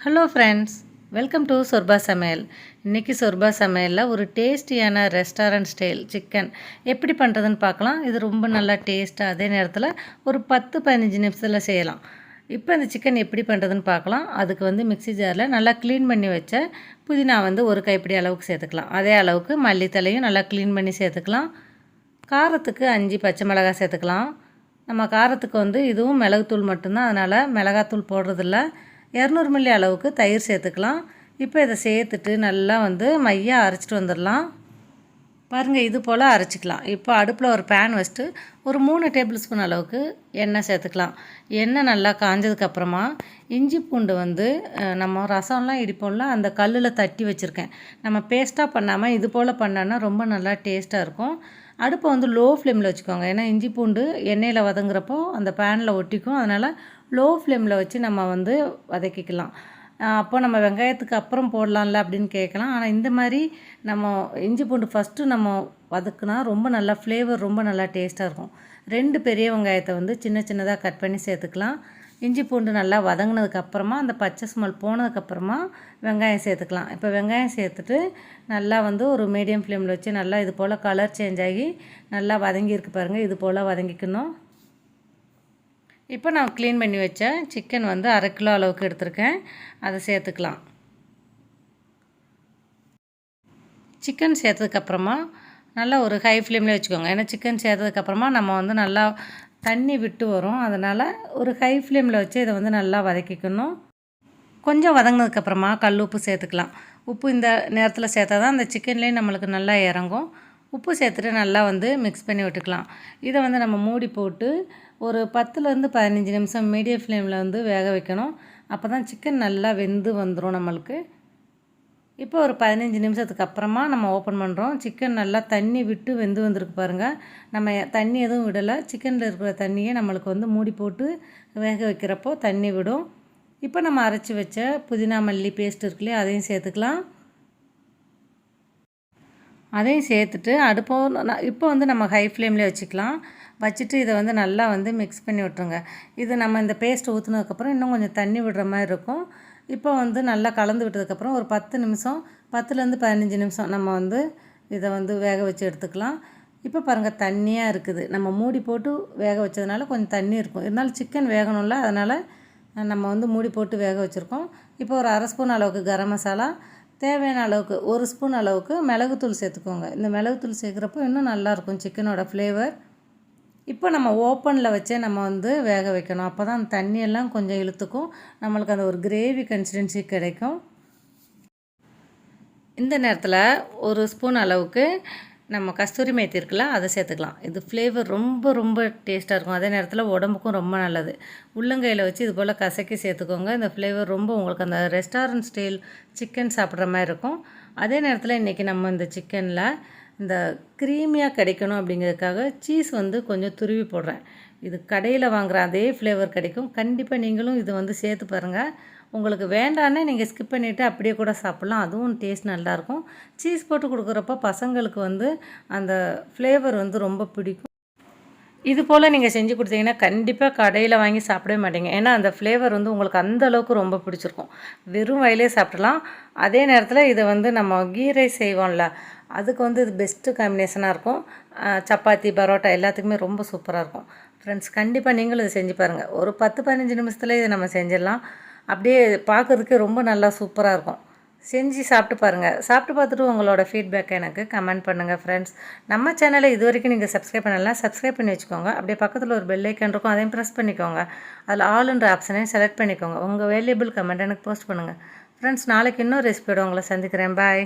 Hello friends, welcome to Sorba சமையல். இன்றைக்கி சொர்பா சமையலில் ஒரு டேஸ்டியான ரெஸ்டாரண்ட் ஸ்டைல் சிக்கன் எப்படி பண்ணுறதுன்னு பார்க்கலாம். இது ரொம்ப நல்லா டேஸ்ட்டாக, அதே நேரத்தில் ஒரு 10-15 நிமிஷத்தில் செய்யலாம். இப்போ இந்த சிக்கன் எப்படி பண்ணுறதுன்னு பார்க்கலாம். அதுக்கு வந்து மிக்ஸி ஜாரில் நல்லா க்ளீன் பண்ணி வச்ச புதினா வந்து ஒரு கைப்பிடி அளவுக்கு சேர்த்துக்கலாம். அதே அளவுக்கு மல்லித்தலையும் நல்லா க்ளீன் பண்ணி சேர்த்துக்கலாம். காரத்துக்கு 5 பச்சை மிளகாய் சேர்த்துக்கலாம். நம்ம காரத்துக்கு வந்து இதுவும் மிளகுத்தூள் மட்டும்தான், அதனால் மிளகாத்தூள் போடுறதில்ல. 200 மில்லி அளவுக்கு தயிர் சேர்த்துக்கலாம். இப்போ இதை சேர்த்துட்டு நல்லா வந்து மையாக அரைச்சிட்டு வந்துடலாம். பாருங்கள், இது போல் அரைச்சிக்கலாம். இப்போ அடுப்பில் ஒரு பேன் வச்சுட்டு ஒரு 3 டேபிள் ஸ்பூன் அளவுக்கு எண்ணெய் சேர்த்துக்கலாம். எண்ணெய் நல்லா காஞ்சதுக்கப்புறமா இஞ்சி பூண்டு வந்து நம்ம ரசம்லாம் இடிப்போம்ல, அந்த கல்லில் தட்டி வச்சுருக்கேன். நம்ம பேஸ்ட்டாக பண்ணாமல் இது போல் பண்ணோன்னா ரொம்ப நல்லா டேஸ்ட்டாக இருக்கும். அடுப்பை வந்து லோ ஃப்ளேமில் வச்சுக்கோங்க. ஏன்னா இஞ்சி பூண்டு எண்ணெயில் வதங்குறப்போ அந்த பேனில் ஒட்டிக்கும். அதனால் லோ ஃப்ளேமில் வச்சு நம்ம வந்து வதக்கிக்கலாம். அப்போ நம்ம வெங்காயத்துக்கு அப்புறம் போடலாம்ல அப்படின்னு கேட்கலாம். ஆனால் இந்த மாதிரி நம்ம இஞ்சி பூண்டு ஃபஸ்ட்டு நம்ம வதக்குனா ரொம்ப நல்லா ஃப்ளேவர், ரொம்ப நல்லா டேஸ்ட்டாக இருக்கும். 2 பெரிய வெங்காயத்தை வந்து சின்ன சின்னதாக கட் பண்ணி சேர்த்துக்கலாம். இஞ்சி பூண்டு நல்லா வதங்கினதுக்கப்புறமா அந்த பச்சை ஸ்மெல் போனதுக்கப்புறமா வெங்காயம் சேர்த்துக்கலாம். இப்போ வெங்காயம் சேர்த்துட்டு நல்லா வந்து ஒரு மீடியம் ஃப்ளேமில் வச்சு நல்லா இது போல் கலர் சேஞ்ச் ஆகி நல்லா வதங்கியிருக்கு பாருங்கள். இது போல் வதங்கிக்கணும். இப்போ நான் க்ளீன் பண்ணி வச்ச சிக்கன் வந்து 1/2 கிலோ அளவுக்கு எடுத்திருக்கேன். அதை சேர்த்துக்கலாம். சிக்கன் சேர்த்ததுக்கப்புறமா நல்லா ஒரு ஹை ஃப்ளேமில் வச்சுக்கோங்க. ஏன்னா சிக்கன் சேர்த்ததுக்கப்புறமா நம்ம வந்து நல்லா தண்ணி விட்டு வரும். அதனால் ஒரு ஹை ஃப்ளேமில் வச்சு இதை வந்து நல்லா வதக்கிக்கணும். கொஞ்சம் வதங்கினதுக்கப்புறமா கல் உப்பு சேர்த்துக்கலாம். உப்பு இந்த நேரத்தில் சேர்த்தா தான் அந்த சிக்கன்லேயே நம்மளுக்கு நல்லா இறங்கும். உப்பு சேர்த்துட்டு நல்லா வந்து மிக்ஸ் பண்ணி விட்டுக்கலாம். இதை வந்து நம்ம மூடி போட்டு ஒரு 10லேருந்து 15 நிமிஷம் மீடியம் ஃப்ளேமில் வந்து வேக வைக்கணும். அப்போ தான் சிக்கன் நல்லா வெந்து வந்துடும் நம்மளுக்கு. இப்போ ஒரு 15 நிமிஷத்துக்கு அப்புறமா நம்ம ஓப்பன் பண்ணுறோம். சிக்கன் நல்லா தண்ணி விட்டு வெந்து வந்திருக்கு பாருங்கள். நம்ம தண்ணி எதுவும் விடலை. சிக்கனில் இருக்கிற தண்ணியே நம்மளுக்கு வந்து மூடி போட்டு வேக வைக்கிறப்போ தண்ணி விடும். இப்போ நம்ம அரைச்சி வச்ச புதினா மல்லி பேஸ்ட் இருக்குல்லையே, அதையும் சேர்த்துக்கலாம். அதையும் சேர்த்துட்டு இப்போ வந்து நம்ம ஹை ஃப்ளேம்லேயே வச்சுக்கலாம். வச்சுட்டு இதை வந்து நல்லா வந்து மிக்ஸ் பண்ணி விட்டுருங்க. இது நம்ம இந்த பேஸ்ட் ஊற்றுனதுக்கப்புறம் இன்னும் கொஞ்சம் தண்ணி விடுற மாதிரி இருக்கும். இப்போ வந்து நல்லா கலந்து விட்டதுக்கப்புறம் ஒரு 10 நிமிஷம், 10லேருந்து 15 நிமிஷம் நம்ம வந்து இதை வந்து வேக வச்சு எடுத்துக்கலாம். இப்போ பாருங்கள், தண்ணியாக இருக்குது. நம்ம மூடி போட்டு வேக வச்சதுனால கொஞ்சம் தண்ணி இருக்கும். இருந்தாலும் சிக்கன் வேகணும்ல, அதனால் நம்ம வந்து மூடி போட்டு வேக வச்சுருக்கோம். இப்போ ஒரு 1/2 ஸ்பூன் அளவுக்கு கரம் மசாலா, தேவையான அளவுக்கு 1 ஸ்பூன் அளவுக்கு மிளகுத்தூள் சேர்த்துக்கோங்க. இந்த மிளகுத்தூள் சேர்க்குறப்போ இன்னும் நல்லாயிருக்கும் சிக்கனோட ஃப்ளேவர். இப்போ நம்ம ஓப்பனில் வச்சே நம்ம வந்து வேக வைக்கணும். அப்போ தான் அந்த தண்ணியெல்லாம் கொஞ்சம் இழுத்துக்கும். நம்மளுக்கு அந்த ஒரு கிரேவி கன்சிஸ்டன்சி கிடைக்கும். இந்த நேரத்தில் 1 ஸ்பூன் அளவுக்கு நம்ம கஸ்தூரி மேத்தி இருக்குல்ல, அதை சேர்த்துக்கலாம். இது ஃப்ளேவர் ரொம்ப ரொம்ப டேஸ்ட்டாக இருக்கும். அதே நேரத்தில் உடம்புக்கும் ரொம்ப நல்லது. உள்ளங்கையில் வச்சு இது போல் கசக்கி சேர்த்துக்கோங்க. இந்த ஃப்ளேவர் ரொம்ப உங்களுக்கு அந்த ரெஸ்டாரண்ட் ஸ்டைல் சிக்கன் சாப்பிட்ற மாதிரி இருக்கும். அதே நேரத்தில் இன்றைக்கி நம்ம இந்த சிக்கனில் இந்த க்ரீமியாக கிடைக்கணும் அப்படிங்கிறதுக்காக சீஸ் வந்து கொஞ்சம் துருவி போடுறேன். இது கடையில் வாங்குகிற அதே ஃப்ளேவர் கிடைக்கும். கண்டிப்பாக நீங்களும் இது வந்து சேர்த்து பாருங்கள். உங்களுக்கு வேண்டான்னே நீங்கள் ஸ்கிப் பண்ணிவிட்டு அப்படியே கூட சாப்பிட்லாம். அதுவும் டேஸ்ட் நல்லாயிருக்கும். சீஸ் போட்டு கொடுக்குறப்ப பசங்களுக்கு வந்து அந்த ஃப்ளேவர் வந்து ரொம்ப பிடிக்கும். இது போல் நீங்கள் செஞ்சு கொடுத்தீங்கன்னா கண்டிப்பாக கடையில் வாங்கி சாப்பிடவே மாட்டீங்க. ஏன்னா அந்த ஃப்ளேவர் வந்து உங்களுக்கு அந்த அளவுக்கு ரொம்ப பிடிச்சிருக்கும். வெறும் வயலே சாப்பிடலாம். அதே நேரத்தில் இதை வந்து நம்ம கீ ரைஸ் செய்வோம்ல, அதுக்கு வந்து இது பெஸ்ட்டு காம்பினேஷனாக இருக்கும். சப்பாத்தி, பரோட்டா எல்லாத்துக்குமே ரொம்ப சூப்பராக இருக்கும். ஃப்ரெண்ட்ஸ், கண்டிப்பாக நீங்களும் இதை செஞ்சு பாருங்கள். ஒரு 10-15 நிமிஷத்தில் இதை நம்ம செஞ்சிடலாம். அப்படியே பார்க்குறதுக்கு ரொம்ப நல்லா சூப்பராக இருக்கும். செஞ்சு சாப்பிட்டு பாருங்கள். சாப்பிட்டு பார்த்துட்டு உங்களோட ஃபீட்பேக்கை எனக்கு கமெண்ட் பண்ணுங்கள். ஃப்ரெண்ட்ஸ், நம்ம சேனலை இது வரைக்கும் நீங்கள் சப்ஸ்கிரைப் பண்ணலாம், சப்ஸ்கிரைப் பண்ணி வச்சுக்கோங்க. அப்படியே பக்கத்தில் ஒரு பெல் ஐக்கன் இருக்கும், அதையும் ப்ரெஸ் பண்ணிக்கோங்க. அதில் ஆல்ன்ற ஆப்ஷனையும் செலக்ட் பண்ணிக்கோங்க. உங்கள் வேல்யூபிள் கமெண்ட் எனக்கு போஸ்ட் பண்ணுங்கள். ஃப்ரெண்ட்ஸ், நாளைக்கு இன்னும் ரெசிபியோட உங்களை சந்திக்கிறேன். பாய்.